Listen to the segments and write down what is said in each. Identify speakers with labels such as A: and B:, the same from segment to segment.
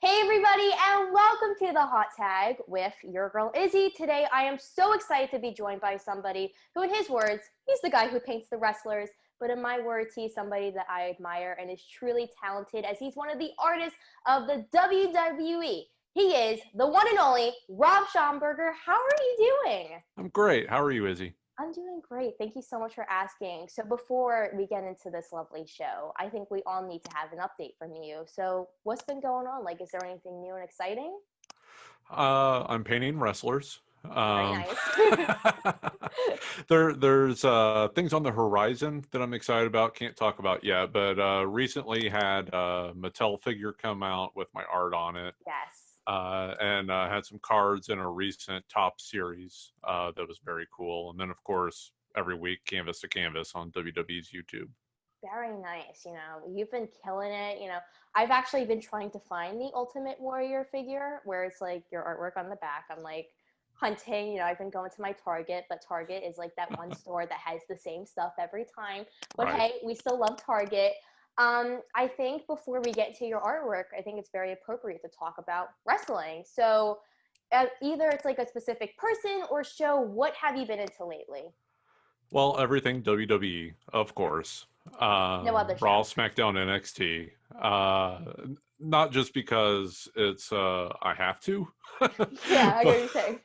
A: Hey everybody, and welcome to the Hot Tag with your girl Izzy. Today I am so excited to be joined by somebody who, in his words, he's the guy who paints the wrestlers, but in my words, he's somebody that I admire and is truly talented as he's one of the artists of the WWE. He is the one and only Rob Schamberger. How are you doing?
B: I'm great. How are you, Izzy?
A: I'm doing great. Thank you so much for asking. So before we get into this lovely show, I think we all need to have an update from you. So what's been going on? Like, is there anything new and exciting?
B: I'm painting wrestlers.
A: Very
B: Um,
A: nice.
B: there's things on the horizon that I'm excited about. Can't talk about yet, but recently had a Mattel figure come out with my art on it,
A: Yes.
B: and had some cards in a recent top series that was very cool. And then, of course, every week, canvas to canvas on WWE's YouTube.
A: Very nice. You've been killing it. I've actually been trying to find the Ultimate Warrior figure where it's like your artwork on the back. I'm like hunting, I've been going to my Target, but Target is like that one store that has the same stuff every time. But
B: Right.
A: hey, we still love Target. I think before we get to your artwork, I think it's very appropriate to talk about wrestling. So either it's like a specific person or show, what have you been into lately?
B: Well, everything WWE, of course.
A: No other
B: Raw,
A: show.
B: SmackDown, NXT. Not just because it's I have to,
A: Yeah, I get what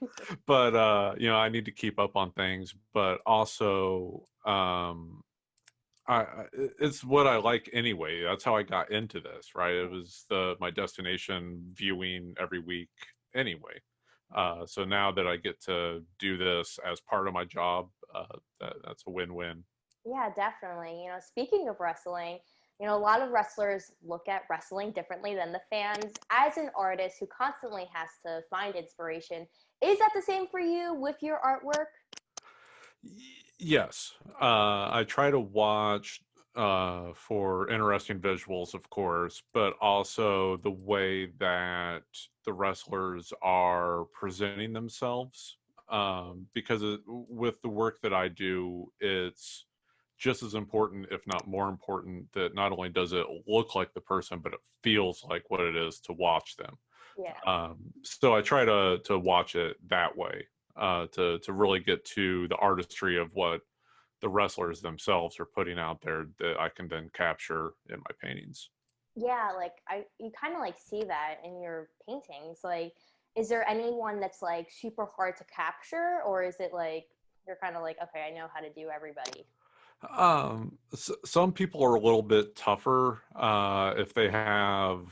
B: but
A: you're saying.
B: I need to keep up on things. But also, it's what I like anyway. That's how I got into this. Right? It was my destination viewing every week anyway. So now that I get to do this as part of my job, that's a win-win.
A: Yeah, definitely. Speaking of wrestling, a lot of wrestlers look at wrestling differently than the fans. As an artist who constantly has to find inspiration, is that the same for you with your artwork?
B: Yes, I try to watch for interesting visuals, of course, but also the way that the wrestlers are presenting themselves. Because with the work that I do, it's just as important, if not more important, that not only does it look like the person, but it feels like what it is to watch them.
A: Yeah.
B: So I try to watch it that way, to really get to the artistry of what the wrestlers themselves are putting out there that I can then capture in my paintings.
A: Yeah, like you kind of like see that in your paintings. Like, is there anyone that's like super hard to capture, or is it like you're kind of like, okay, I know how to do everybody?
B: Some people are a little bit tougher if they have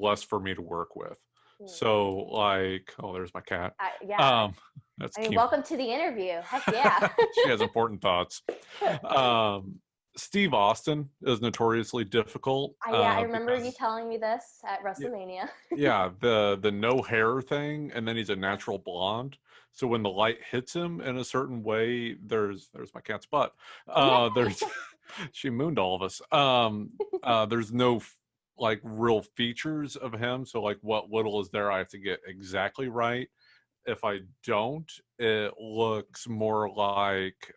B: less for me to work with.
A: Hmm.
B: So, like, oh, there's my cat.
A: Yeah.
B: Um, that's
A: I mean,
B: cute.
A: welcome to the interview. Heck yeah.
B: She has important thoughts. Um, Steve Austin is notoriously difficult.
A: Yeah, I remember you
B: Because
A: telling me this at WrestleMania.
B: yeah, the no hair thing, and then he's a natural blonde. So when the light hits him in a certain way, there's my cat's butt.
A: Yeah.
B: There's she mooned all of us. There's no like real features of him. So like what little is there, I have to get exactly right. If I don't, it looks more like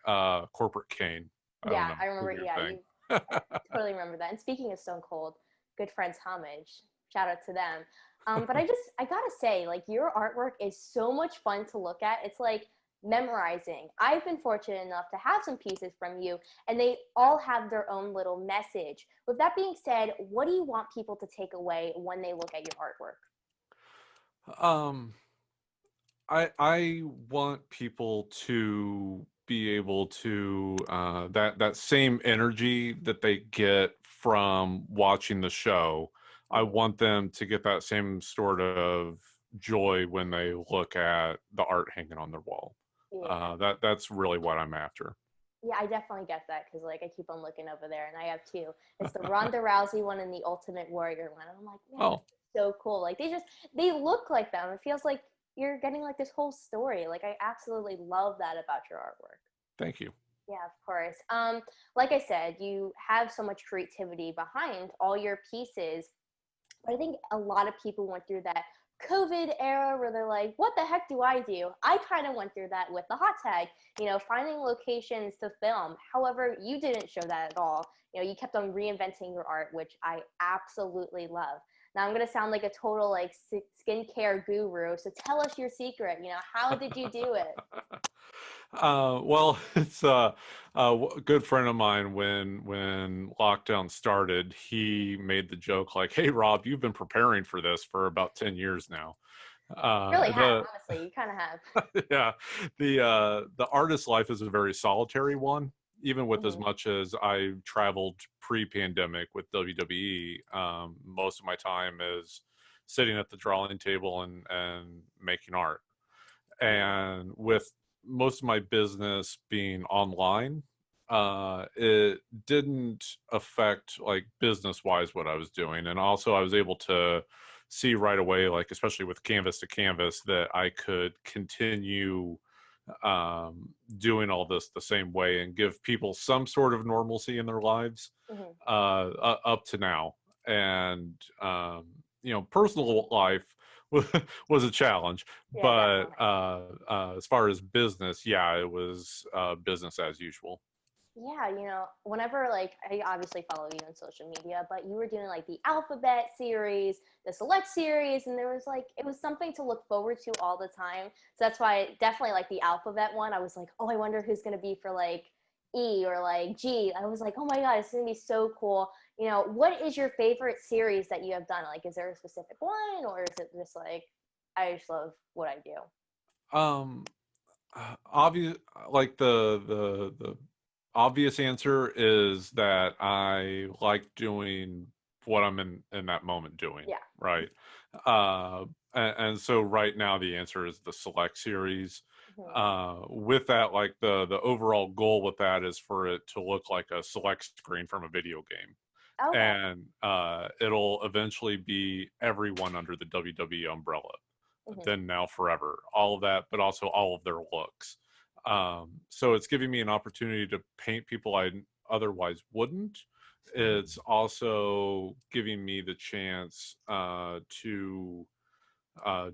B: corporate Kane. I don't
A: Yeah,
B: know,
A: I
B: it's a
A: remember.
B: weird
A: Yeah,
B: thing.
A: I totally remember that. And speaking of Stone Cold, good friends homage. Shout out to them. But I gotta say, like, your artwork is so much fun to look at. It's like memorizing. I've been fortunate enough to have some pieces from you, and they all have their own little message. With that being said, what do you want people to take away when they look at your artwork?
B: Um, I want people to be able to that same energy that they get from watching the show. I
A: Mhm.
B: want them to get that same sort of joy when they look at the art hanging on their wall.
A: Yeah.
B: That's really what I'm after.
A: Yeah, I definitely get that because like I keep on looking over there, and I have two. It's the Ronda Rousey one and the Ultimate Warrior one. And I'm like, man,
B: Oh,
A: this is so cool. Like they look like them. It feels like you're getting like this whole story. Like I absolutely love that about your artwork.
B: thank you.
A: Yeah, of course. Like I said, you have so much creativity behind all your pieces. But I think a lot of people went through that COVID era where they're like, what the heck do I do? I kind of went through that with the hot tag, finding locations to film. However, you didn't show that at all. You kept on reinventing your art, which I absolutely love. Now I'm going to sound like a total like skincare guru. So tell us your secret. How did you do it?
B: Well, it's a good friend of mine. When lockdown started, he made the joke like, "Hey, Rob, you've been preparing for this for about 10 years now."
A: Really have,
B: The
A: honestly. You kind of have.
B: yeah, the artist life is a very solitary one. Even with as
A: Hmm.
B: much as I traveled pre-pandemic with WWE, most of my time is sitting at the drawing table and making art.
A: Hmm.
B: And with most of my business being online, it didn't affect like business wise what I was doing. And also I was able to see right away, like especially with canvas to canvas, that I could continue doing all this the same way and give people some sort of normalcy in their lives
A: Hmm.
B: up to now. And personal life was a challenge,
A: Yeah,
B: but
A: definitely.
B: as far as business, yeah, it was business as usual.
A: Yeah, whenever like I obviously follow you on social media, but you were doing like the alphabet series, the select series, and there was like it was something to look forward to all the time. So that's why definitely like the alphabet one, I was like, oh, I wonder who's gonna be for like E or like G. I was like, oh my god, it's gonna be so cool. What is your favorite series that you have done? Like, is there a specific one, or is it just like I just love what I do?
B: Um, obvious, like the obvious answer is that I like doing what I'm in that moment doing,
A: Yeah.
B: right? And so right now the answer is the select series.
A: Hmm.
B: With that, like the overall goal with that is for it to look like a select screen from a video game.
A: Okay.
B: And it'll eventually be everyone under the WWE umbrella,
A: Hmm.
B: then now forever, all of that, but also all of their looks. So it's giving me an opportunity to paint people I otherwise wouldn't. It's also giving me the chance to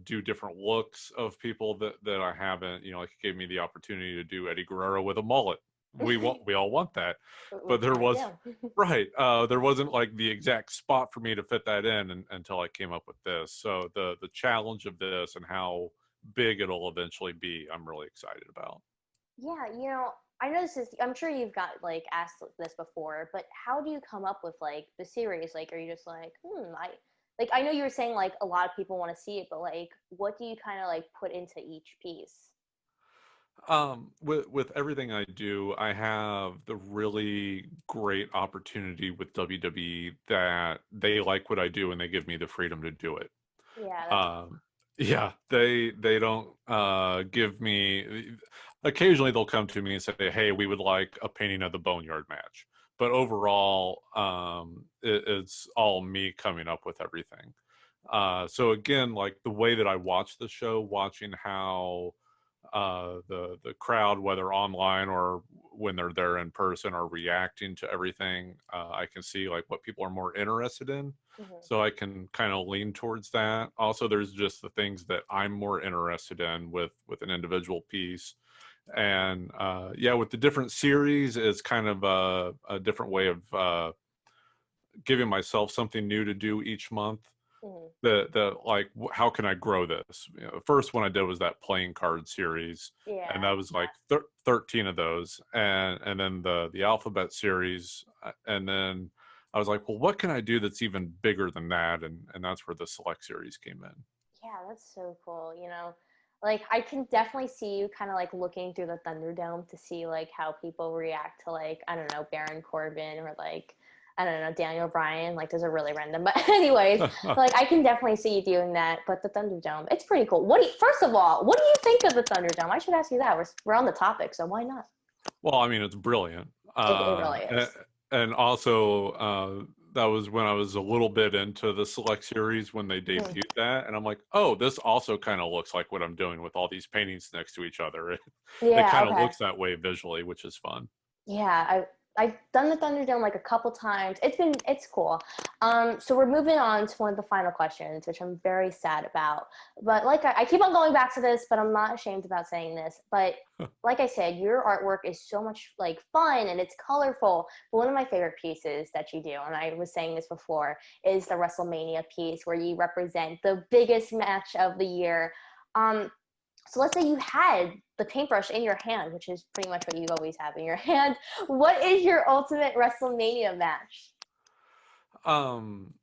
B: do different looks of people that I haven't. Like it gave me the opportunity to do Eddie Guerrero with a mullet. We all want that,
A: We
B: but there
A: kind of
B: was
A: do.
B: right. There wasn't like the exact spot for me to fit that in until I came up with this. So the challenge of this and how big it'll eventually be, I'm really excited about.
A: Yeah, I know this is, I'm sure you've got like asked this before, but how do you come up with like the series? Like, are you just like, I know you were saying like a lot of people want to see it, but like, what do you kind of like put into each piece?
B: With everything I do, I have the really great opportunity with WWE that they like what I do and they give me the freedom to do it.
A: Yeah, that's
B: Um, yeah, they don't give me. Occasionally, they'll come to me and say, "Hey, we would like a painting of the Boneyard match." But overall, it's all me coming up with everything. So again, like the way that I watch the show, watching how the crowd, whether online or when they're there in person, are reacting to everything. I can see like what people are more interested in,
A: mhm.
B: so I can kind of lean towards that. Also, there's just the things that I'm more interested in with an individual piece. And yeah, with the different series, it's kind of a different way of giving myself something new to do each month.
A: Mhm.
B: The like how can I grow this? The first one I did was that playing card series, and
A: Yeah,
B: that was like 13 of those, and then the alphabet series, and then I was like, well, what can I do that's even bigger than that? And that's where the select series came in.
A: yeah, that's so cool. Like I can definitely see you kind of like looking through the Thunderdome to see like how people react to like I don't know Baron Corbin or like I don't know Daniel Bryan. Like those are really random, but anyways, like I can definitely see you doing that. But the Thunderdome, it's pretty cool. First of all, what do you think of the Thunderdome? I should ask you that. We're on the topic, so why not?
B: Well, I mean, it's brilliant.
A: It really
B: A-
A: is.
B: and also, that was when I was a little bit into the Select series when they
A: Mhm.
B: debuted that. And I'm like, oh, this also kind of looks like what I'm doing with all these paintings next to each other. It
A: Yeah.
B: kind of
A: Okay.
B: looks that way visually, which is fun.
A: Yeah. I've done the Thunderdome like a couple times. It's cool. So we're moving on to one of the final questions, which I'm very sad about. But like I keep on going back to this, but I'm not ashamed about saying this. But like I said, your artwork is so much like fun and it's colorful. But one of my favorite pieces that you do, and I was saying this before, is the WrestleMania piece where you represent the biggest match of the year. So let's say you had the paintbrush in your hand, which is pretty much what you always have in your hand. What is your ultimate WrestleMania match?
B: Um,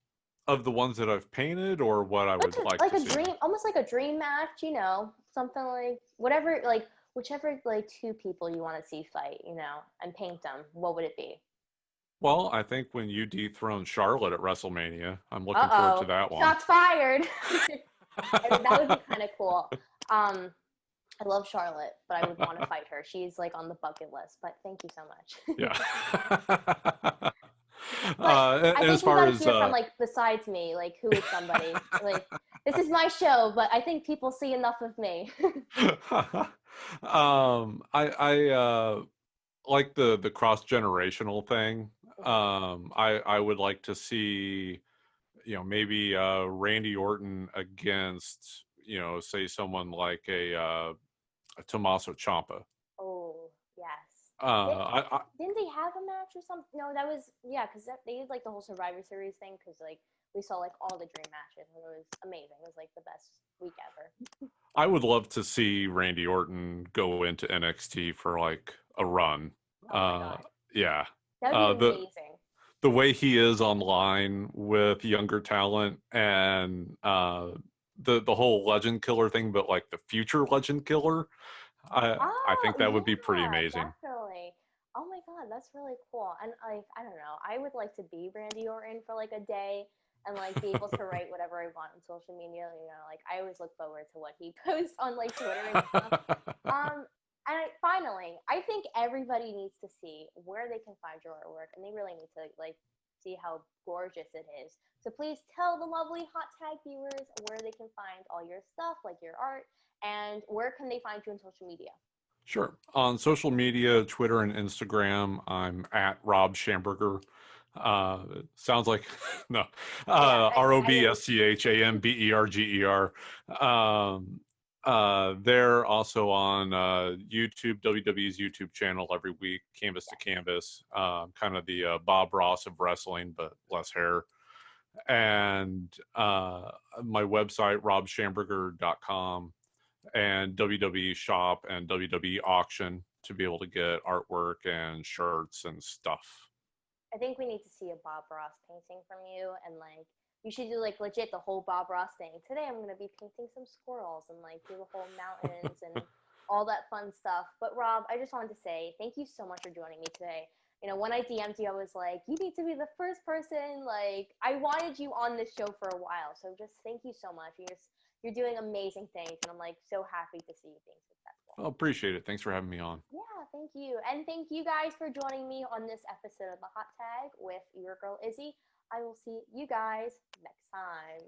B: of the ones that I've painted, or what I would like
A: Like
B: to
A: a
B: see.
A: dream, almost like a dream match, you know, something like whatever, like whichever like two people you want to see fight, you know, and paint them. What would it be?
B: Well, I think when you dethrone Charlotte at WrestleMania, I'm looking forward to
A: Uh-oh,
B: that one.
A: shots fired. That would be kind of cool. I love Charlotte, but I would want to fight her. She's like on the bucket list, but thank you so much.
B: Yeah.
A: But I
B: As
A: think we
B: far
A: got to
B: as
A: hear from like besides me, like who is somebody like this is my show, but I think people see enough of me.
B: I like the cross generational thing.
A: Mhm.
B: I would like to see, maybe Randy Orton against, say someone like a Tommaso Ciampa.
A: Oh yes. Did,
B: I
A: didn't they have a match or something? No, that was yeah, because they did like the whole Survivor Series thing. Because like we saw like all the dream matches, and it was amazing. It was like the best week ever.
B: I would love to see Randy Orton go into NXT for like a run.
A: Oh my
B: Uh,
A: god,
B: yeah.
A: that would be
B: The
A: amazing.
B: way he is online with younger talent, and the whole legend killer thing, but like the future legend killer, I
A: Oh
B: think that would be pretty
A: yeah,
B: amazing.
A: definitely. Oh my god, that's really cool. And like I don't know, I would like to be Randy Orton for like a day and like be able to write whatever I want on social media. You know, like I always look forward to what he posts on like Twitter and stuff. And finally, I think everybody needs to see where they can find your artwork, and they really need to like see how gorgeous it is. So please tell the lovely hot tag viewers where they can find all your stuff, like your art, and where can they find you on social media?
B: Sure. On social media, Twitter and Instagram, I'm at Rob Schamberger. Sounds like no,
A: Yeah, I
B: RobSchamberger. They're also on YouTube, WWE's YouTube channel every week, Canvas to
A: yes.
B: Canvas, kind of the Bob Ross of wrestling, but less hair. And my website, robschamberger.com, and WWE Shop and WWE Auction to be able to get artwork and shirts and stuff.
A: I think we need to see a Bob Ross painting from you, and like you should do like legit the whole Bob Ross thing. Today I'm gonna be painting some squirrels and like do the whole mountains and all that fun stuff. But Rob, I just wanted to say thank you so much for joining me today. You know, when I DM'd you, I was like, you need to be the first person. Like, I wanted you on this show for a while. So just thank you so much. You're doing amazing things, and I'm like so happy to see you being successful.
B: I appreciate it. Thanks for having me on.
A: Yeah, thank you. And thank you guys for joining me on this episode of The Hot Tag with your girl Izzy. I will see you guys next time.